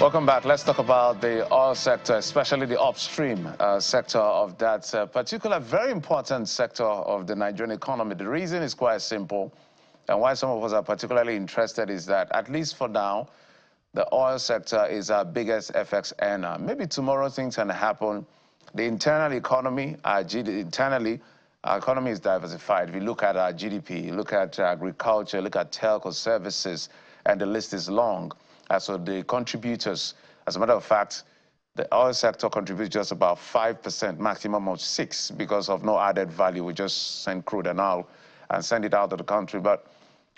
Welcome back. Let's talk about the oil sector, especially the upstream sector of that particular very important sector of the Nigerian economy. The reason is quite simple, and why some of us are particularly interested is that, at least for now, the oil sector is our biggest FX earner. Maybe tomorrow things can happen. The internal economy, internally, our economy is diversified. If you look at our GDP, you look at agriculture, look at telco services, and the list is long. So the contributors, as a matter of fact, the oil sector contributes just about 5%, maximum of 6%, because of no added value. We just send crude and oil and send it out of the country. But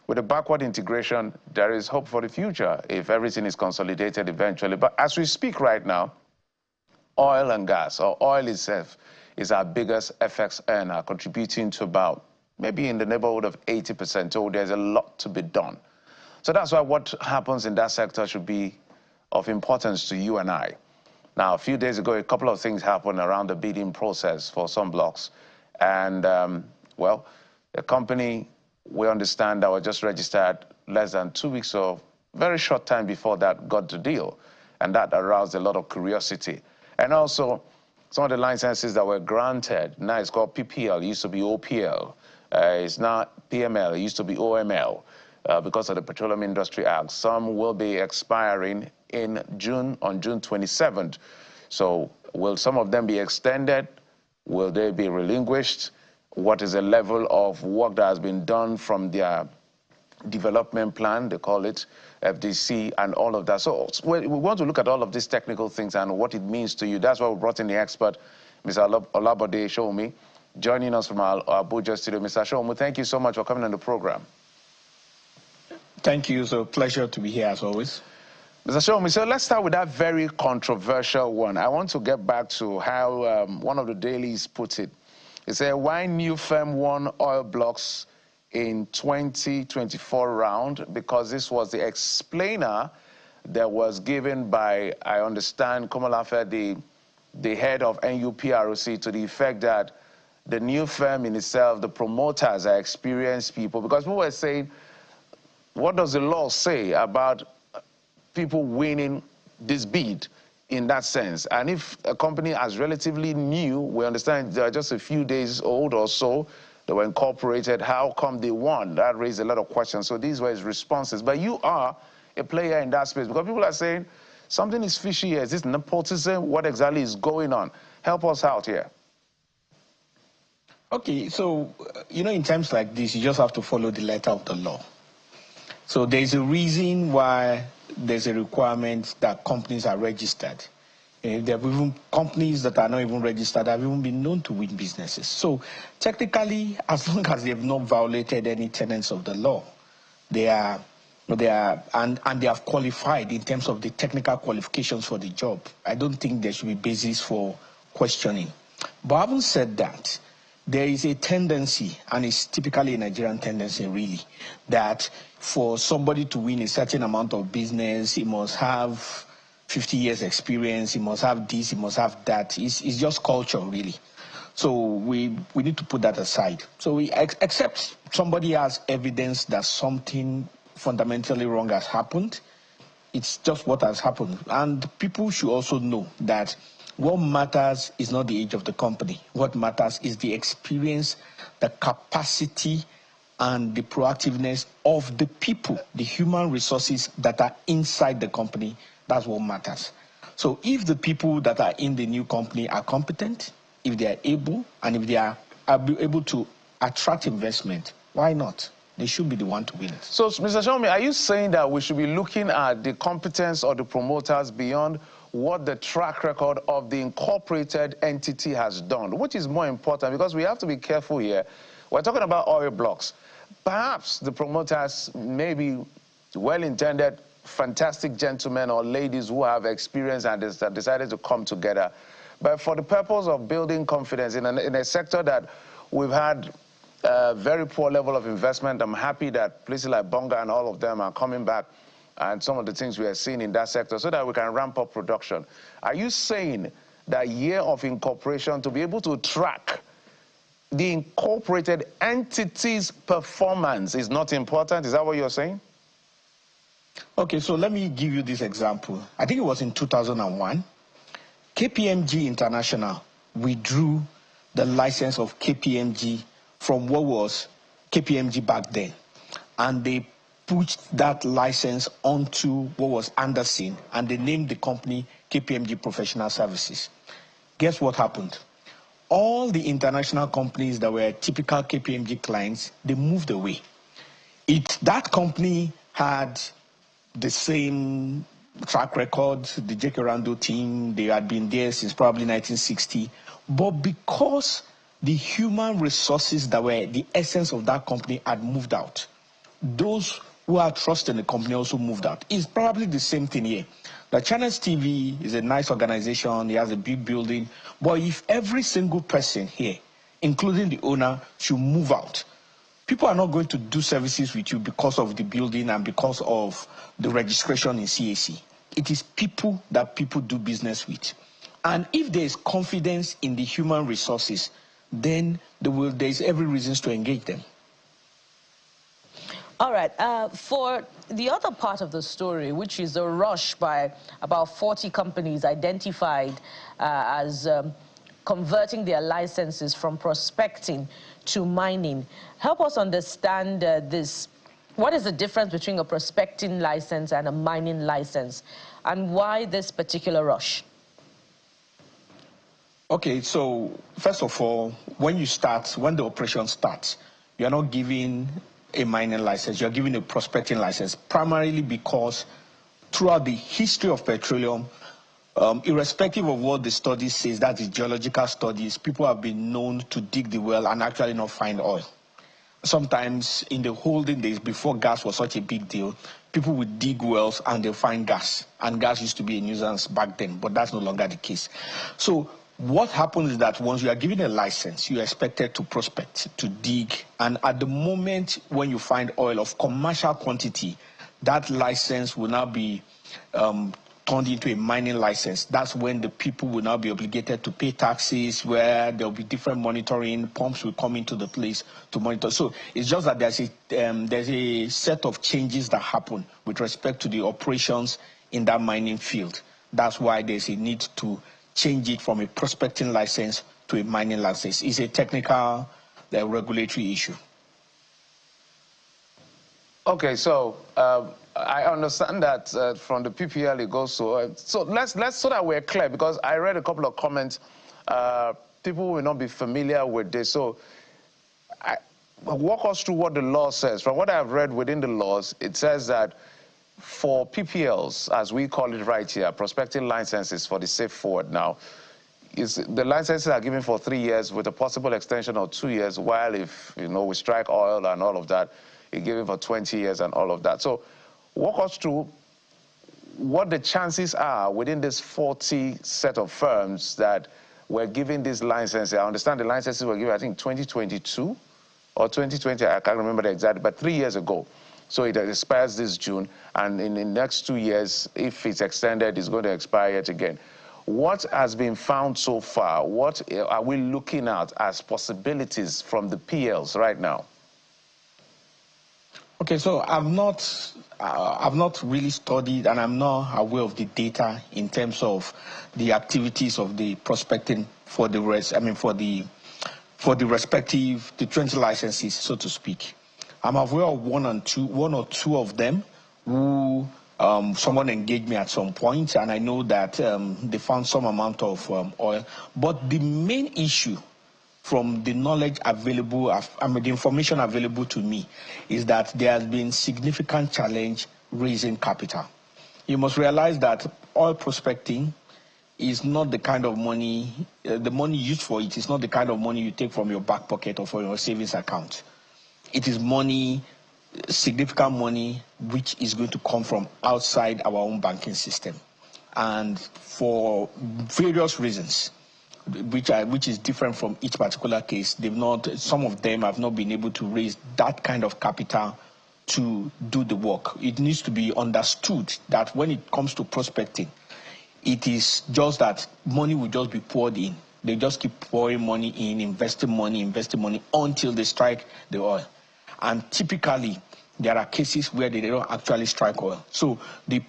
with the backward integration, there is hope for the future if everything is consolidated eventually. But as we speak right now, oil and gas, or oil itself, is our biggest FX earner, contributing to about maybe in the neighborhood of 80%. So there's a lot to be done. So that's why what happens in that sector should be of importance to you and I. Now, a few days ago, a couple of things happened around the bidding process for some blocks. And, well, a company, we understand, that was just registered less than 2 weeks or very short time before that got the deal. And that aroused a lot of curiosity. And also, some of the licenses that were granted, now it's called PPL, it used to be OPL. It's now PML, it used to be OML. Because of the Petroleum Industry Act. Some will be expiring in June, on June 27th. So will some of them be extended? Will they be relinquished? What is the level of work that has been done from their development plan, they call it, FDC, and all of that? So we want to look at all of these technical things and what it means to you. That's why we brought in the expert, Mr. Olabode Shomi, joining us from our Abuja studio. Mr. Shomi, thank you so much for coming on the program. Thank you. It's a pleasure to be here, as always. Mr. Shomi, so let's start with that very controversial one. I want to get back to how one of the dailies put it. It said, why new firm won oil blocks in 2024 round? Because this was the explainer that was given by, I understand, Komolafe, the head of NUPROC, to the effect that the new firm in itself, the promoters, are experienced people. Because people were saying, what does the law say about people winning this bid in that sense? And if a company is relatively new, we understand they are just a few days old or so, they were incorporated, how come they won? That raised a lot of questions. So these were his responses. But you are a player in that space, because people are saying something is fishy here. Is this nepotism? What exactly is going on? Help us out here. Okay, so, in times like this, you just have to follow the letter of the law. So there's a reason why there's a requirement that companies are registered. There have even companies that are not even registered have even been known to win businesses. So technically, as long as they have not violated any tenets of the law, they have qualified in terms of the technical qualifications for the job. I don't think there should be basis for questioning. But having said that, there is a tendency, and it's typically a Nigerian tendency really, that for somebody to win a certain amount of business, he must have 50 years experience, he must have this, he must have that. It's just culture really. So we need to put that aside. So except somebody has evidence that something fundamentally wrong has happened, it's just what has happened. And people should also know that what matters is not the age of the company. What matters is the experience, the capacity, and the proactiveness of the people, the human resources that are inside the company. That's what matters. So if the people that are in the new company are competent, if they are able, and if they are able to attract investment, why not? They should be the one to win it. So, Mr. Shomi, are you saying that we should be looking at the competence of the promoters beyond what the track record of the incorporated entity has done, which is more important? Because we have to be careful here. We're talking about oil blocks. Perhaps the promoters may be well-intended, fantastic gentlemen or ladies who have experience and decided to come together. But for the purpose of building confidence in a sector that we've had a very poor level of investment, I'm happy that places like Bonga and all of them are coming back, and some of the things we are seeing in that sector, so that we can ramp up production. Are you saying that year of incorporation, to be able to track the incorporated entity's performance, is not important? Is that what you're saying? Okay, so let me give you this example. I think it was in 2001. KPMG International withdrew the license of KPMG from what was KPMG back then. And they pushed that license onto what was Anderson, and they named the company KPMG Professional Services. Guess what happened? All the international companies that were typical KPMG clients, they moved away. That company had the same track record, the J.K. Rando team, they had been there since probably 1960. But because the human resources that were the essence of that company had moved out, those who are trusting the company also moved out. It's probably the same thing here. The Channels TV is a nice organization, it has a big building, but if every single person here, including the owner, should move out, people are not going to do services with you because of the building and because of the registration in CAC. It is people that people do business with. And if there is confidence in the human resources, then there is every reason to engage them. All right. For the other part of the story, which is a rush by about 40 companies identified as converting their licenses from prospecting to mining, help us understand this. What is the difference between a prospecting license and a mining license, and why this particular rush? Okay, so first of all, when the operation starts, you're not giving a mining license, you're giving a prospecting license, primarily because throughout the history of petroleum, irrespective of what the studies says, that is geological studies, people have been known to dig the well and actually not find oil. Sometimes in the olden days, before gas was such a big deal, people would dig wells and they'll find gas. And gas used to be a nuisance back then, but that's no longer the case. So what happens is that once you are given a license, you are expected to prospect, to dig. And at the moment when you find oil of commercial quantity, that license will now be turned into a mining license. That's when the people will now be obligated to pay taxes, where there'll be different monitoring, pumps will come into the place to monitor. So it's just that there's a set of changes that happen with respect to the operations in that mining field. That's why there's a need to change it from a prospecting license to a mining license. It's a technical regulatory issue. Okay, so I understand that from the PPL it goes so let's so that we're clear, because I read a couple of comments. People will not be familiar with this, so walk us through what the law says. From what I've read within the laws, it says that for PPLs, as we call it right here, prospecting licenses for the safe forward now, the licenses are given for 3 years with a possible extension of 2 years, while if, we strike oil and all of that, it's given for 20 years and all of that. So walk us through what the chances are within this 40 set of firms that were given this license. I understand the licenses were given, I think, 2022 or 2020, I can't remember the exact, but 3 years ago. So it expires this June, and in the next 2 years, if it's extended, it's going to expire yet again. What has been found so far? What are we looking at as possibilities from the PLs right now? Okay, so I've not really studied, and I'm not aware of the data in terms of the activities of the prospecting for the rest. For the respective 20 licenses, so to speak. I'm aware of one or two of them who someone engaged me at some point, and I know that they found some amount of oil. But the main issue from the knowledge available, the information available to me, is that there has been significant challenge raising capital. You must realize that oil prospecting is not the kind of money, the money used for it is not the kind of money you take from your back pocket or from your savings account. It is money, significant money, which is going to come from outside our own banking system. And for various reasons, which is different from each particular case, some of them have not been able to raise that kind of capital to do the work. It needs to be understood that when it comes to prospecting, it is just that money will just be poured in. They just keep pouring money in, investing money until they strike the oil. And typically, there are cases where they don't actually strike oil. So the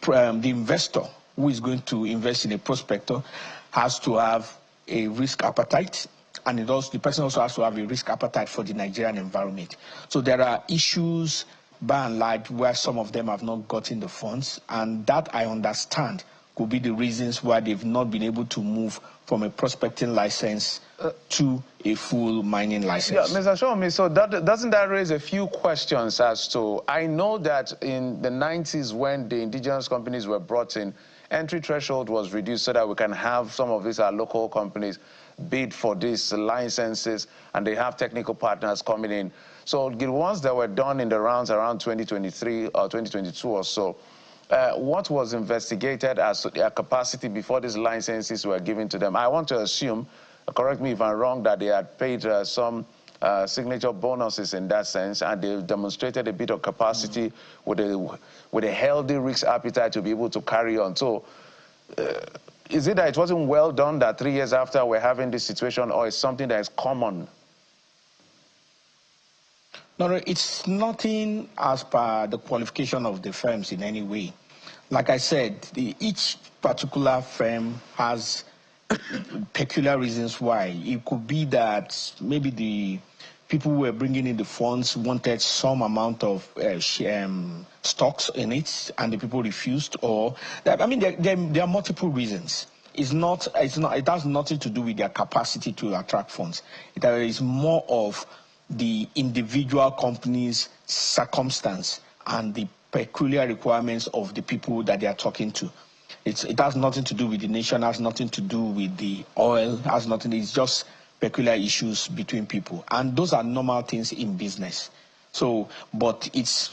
investor who is going to invest in a prospector has to have a risk appetite, and the person also has to have a risk appetite for the Nigerian environment. So there are issues, by and large, where some of them have not gotten the funds, and that I understand could be the reasons why they've not been able to move from a prospecting license to a full mining license. Yeah, Mr. Shomi, so doesn't that raise a few questions as to, I know that in the 90s when the indigenous companies were brought in, entry threshold was reduced so that we can have some of these local companies bid for these licenses, and they have technical partners coming in. So the ones that were done in the rounds around 2023 or 2022 or so, what was investigated as their capacity before these licenses were given to them? I want to assume, correct me if I'm wrong, that they had paid some signature bonuses in that sense, and they demonstrated a bit of capacity with a healthy risk appetite to be able to carry on. So is it that it wasn't well done that 3 years after we're having this situation, or is something that is common? No, it's nothing as per the qualification of the firms in any way. Like I said, each particular firm has peculiar reasons why. It could be that maybe the people who were bringing in the funds wanted some amount of stocks in it, and the people refused. Or that, I mean, there are multiple reasons. It has nothing to do with their capacity to attract funds. It is more of the individual company's circumstance and the peculiar requirements of the people that they are talking to. It has nothing to do with the nation, has nothing to do with the oil, has nothing. It's just peculiar issues between people, and those are normal things in business. So, but it's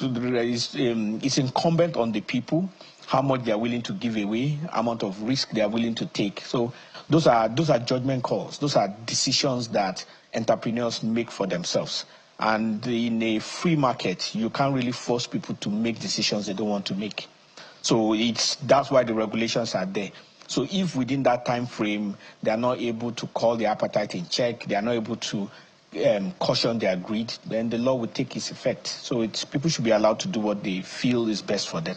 incumbent on the people how much they are willing to give away, amount of risk they are willing to take. So, those are judgment calls. Those are decisions that entrepreneurs make for themselves. And in a free market, you can't really force people to make decisions they don't want to make. So that's why the regulations are there. So if within that time frame they are not able to call their appetite in check, they are not able to caution their greed, then the law will take its effect. So people should be allowed to do what they feel is best for them.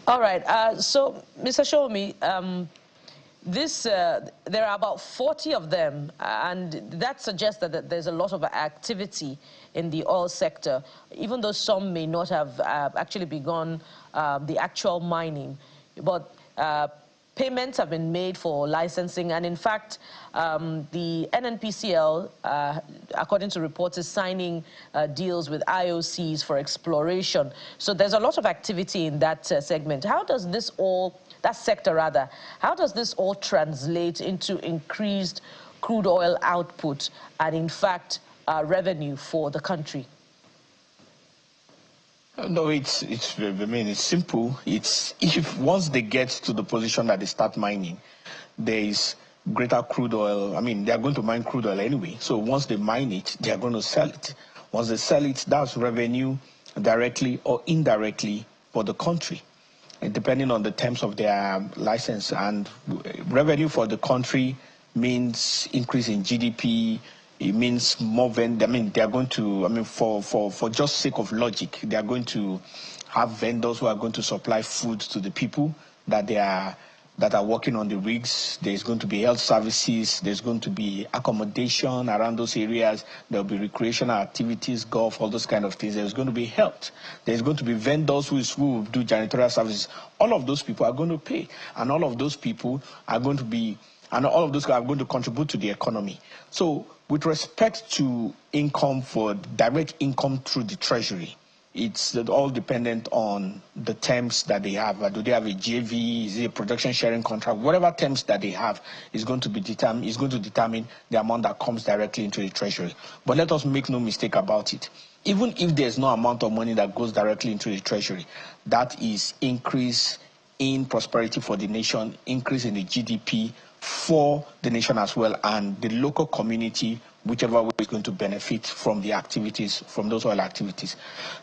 All right. So, Mr. Shomi, there are about 40 of them, and that suggests that there's a lot of activity in the oil sector, even though some may not have actually begun the actual mining. But payments have been made for licensing, and in fact, the NNPCL, according to reports, is signing deals with IOCs for exploration. So there's a lot of activity in that segment. How does this all... that sector rather, how does this all translate into increased crude oil output and, in fact, revenue for the country? No, it's simple. If once they get to the position that they start mining, there is greater crude oil. I mean, they are going to mine crude oil anyway. So once they mine it, they are going to sell it. Once they sell it, that's revenue directly or indirectly for the country, depending on the terms of their license. And revenue for the country means increase in GDP. It means more vendors. I mean, they are going to, for just sake of logic, they are going to have vendors who are going to supply food to the people that are working on the rigs. There's going to be health services. There's going to be accommodation around those areas. There'll be recreational activities, golf, all those kind of things. There's going to be health. There's going to be vendors who will do janitorial services. All of those people are going to pay, and all of those people are going to be, and all of those are going to contribute to the economy. So with respect to income, for direct income through the treasury, it's all dependent on the terms that they have. Do they have a JV? Is it a production sharing contract? Whatever terms that they have is going to determine the amount that comes directly into the treasury. But let us make no mistake about it. Even if there's no amount of money that goes directly into the treasury, that is increase in prosperity for the nation, increase in the GDP for the nation as well, and the local community, whichever way is going to benefit from the activities, from those oil activities.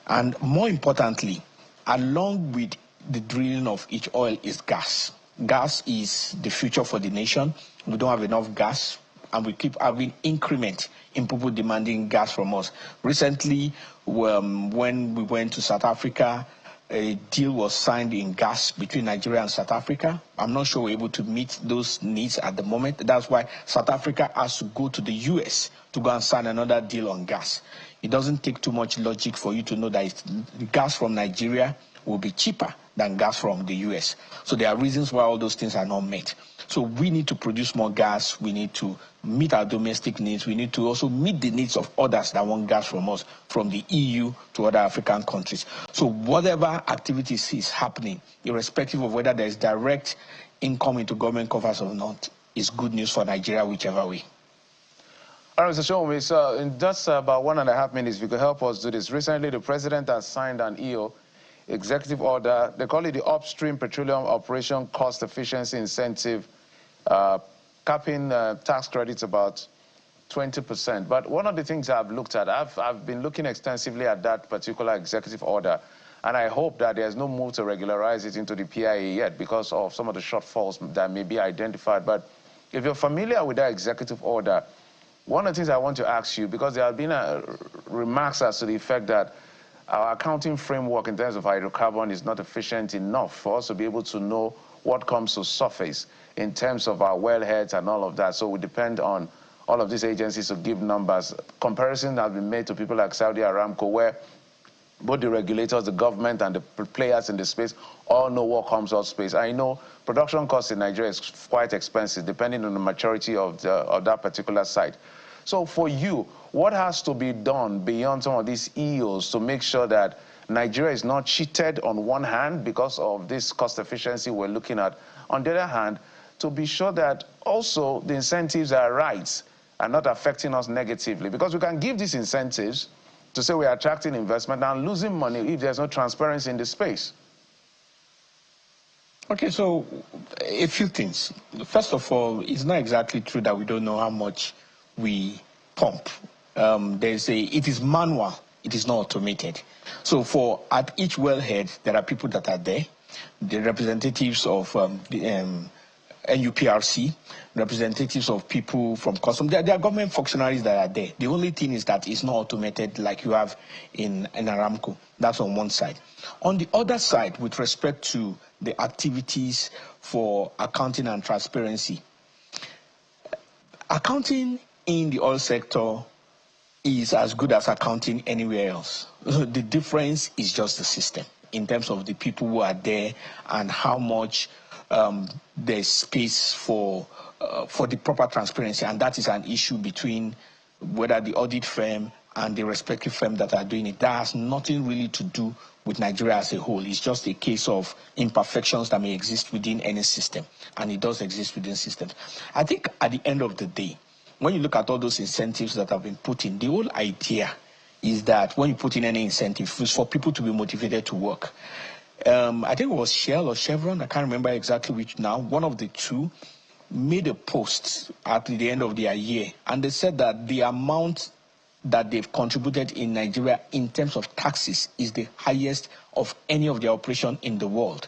And more importantly, along with the drilling of each oil is gas. Gas is the future for the nation. We don't have enough gas. and we keep having increment in people demanding gas from us. Recently, when we went to South Africa, a deal was signed in gas between Nigeria and South Africa. I'm not sure we're able to meet those needs at the moment. That's why South Africa has to go to the US to go and sign another deal on gas. It doesn't take too much logic for you to know that gas from Nigeria will be cheaper than gas from the US. So there are reasons why all those things are not met. So we need to produce more gas. We need to meet our domestic needs. We need to also meet the needs of others that want gas from us, from the EU to other African countries. So whatever activities is happening, irrespective of whether there is direct income into government coffers or not, is good news for Nigeria, whichever way. All right, Mr. Showme, so in just about 1.5 minutes, if you could help us do this. Recently, the president has signed an EO, executive order. They call it the Upstream Petroleum Operation Cost Efficiency Incentive, capping tax credits about 20%. But one of the things I've looked at, I've been looking extensively at that particular executive order, and I hope that there's no move to regularize it into the PIA yet because of some of the shortfalls that may be identified. But if you're familiar with that executive order, one of the things I want to ask you, because there have been remarks as to the effect that our accounting framework in terms of hydrocarbon is not efficient enough for us to be able to know what comes to surface in terms of our wellheads and all of that. So we depend on all of these agencies to give numbers. Comparisons have been made to people like Saudi Aramco, where both the regulators, the government, and the players in the space all know what comes out of space. I know production costs in Nigeria is quite expensive, depending on the maturity of that particular site. So for you, what has to be done beyond some of these EOs to make sure that Nigeria is not cheated on one hand because of this cost efficiency we're looking at, on the other hand, to be sure that also the incentives are right and not affecting us negatively? Because we can give these incentives to say we're attracting investment and losing money if there's no transparency in the space. Okay, so a few things. First of all, it's not exactly true that we don't know how much we pump. It is manual, it is not automated. So at each wellhead, there are people that are there, the representatives of the NUPRC, representatives of people from customs. There are government functionaries that are there. The only thing is that it's not automated like you have in Aramco. That's on one side. On the other side, with respect to the activities for accounting and transparency, accounting in the oil sector is as good as accounting anywhere else. The difference is just the system in terms of the people who are there and how much there's space for the proper transparency, and that is an issue between whether the audit firm and the respective firm that are doing it. That has nothing really to do with Nigeria as a whole. It's just a case of imperfections that may exist within any system, and it does exist within systems. I think at the end of the day, when you look at all those incentives that have been put in, the whole idea is that when you put in any incentive, it's for people to be motivated to work. I think it was Shell or Chevron, I can't remember exactly which now, one of the two made a post at the end of their year, and they said that the amount that they've contributed in Nigeria in terms of taxes is the highest of any of the operation in the world.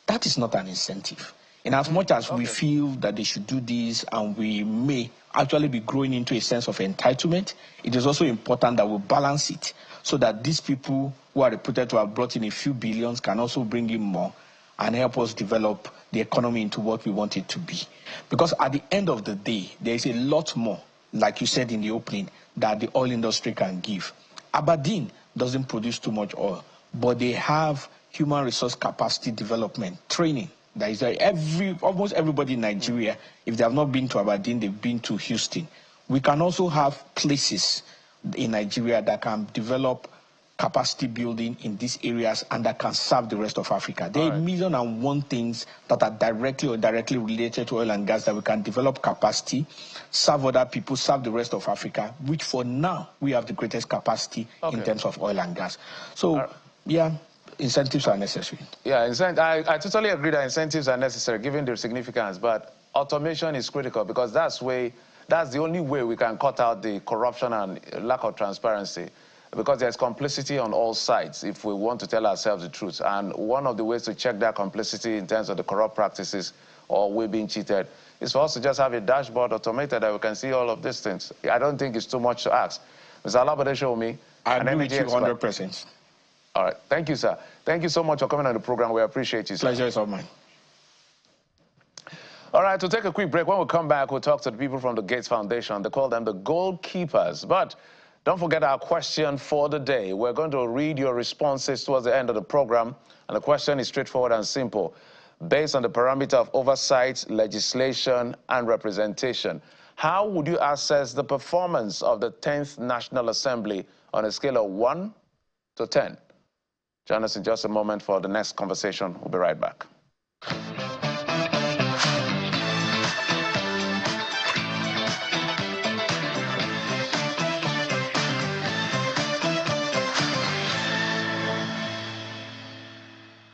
That is not an incentive. In as much as we feel that they should do this and we may actually be growing into a sense of entitlement, it is also important that we balance it so that these people who are reputed to have brought in a few billions can also bring in more and help us develop the economy into what we want it to be. Because at the end of the day, there is a lot more, like you said in the opening, that the oil industry can give. Aberdeen doesn't produce too much oil, but they have human resource capacity development, training. That is almost everybody in Nigeria, if they have not been to Aberdeen, they've been to Houston. We can also have places in Nigeria that can develop capacity building in these areas and that can serve the rest of Africa. There are 1,000,001 things that are directly or indirectly related to oil and gas that we can develop capacity, serve other people, serve the rest of Africa, which for now we have the greatest capacity in terms of oil and gas. So, yeah, incentives are necessary. Yeah, I totally agree that incentives are necessary given their significance, but automation is critical because that's the only way we can cut out the corruption and lack of transparency. because there's complicity on all sides if we want to tell ourselves the truth. And one of the ways to check that complicity in terms of the corrupt practices or we being cheated is for us to just have a dashboard automated that we can see all of these things. I don't think it's too much to ask. Mr. Alabode Shomi, I agree with you 100%. All right. Thank you, sir. Thank you so much for coming on the program. We appreciate you, sir. Pleasure is all mine. All right, to take a quick break. When we come back, we'll talk to the people from the Gates Foundation. They call them the goalkeepers. But don't forget our question for the day. We're going to read your responses towards the end of the program. And the question is straightforward and simple. Based on the parameter of oversight, legislation, and representation, how would you assess the performance of the 10th National Assembly on a scale of 1 to 10? Join us in just a moment for the next conversation. We'll be right back.